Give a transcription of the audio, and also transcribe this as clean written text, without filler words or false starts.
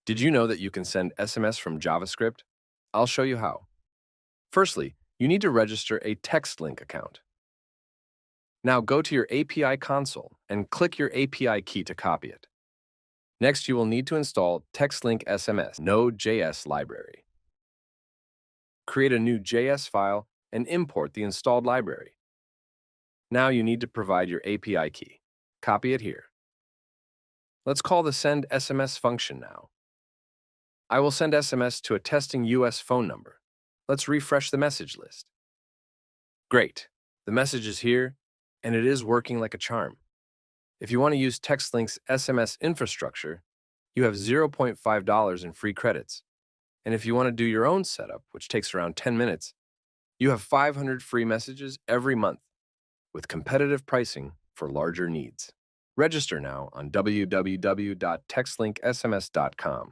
Did you know that you can send SMS from JavaScript? I'll show you how. Firstly, you need to register a TextLink account. Now go to your API console and click your API key to copy it. Next, you will need to install TextLink SMS Node.js library. Create a new JS file and import the installed library. Now you need to provide your API key. Copy it here. Let's call the send SMS function now. I will send SMS to a testing US phone number. Let's refresh the message list. Great. The message is here, and it is working like a charm. If you want to use TextLink's SMS infrastructure, you have $0.5 in free credits. And if you want to do your own setup, which takes around 10 minutes, you have 500 free messages every month with competitive pricing for larger needs. Register now on www.textlinksms.com.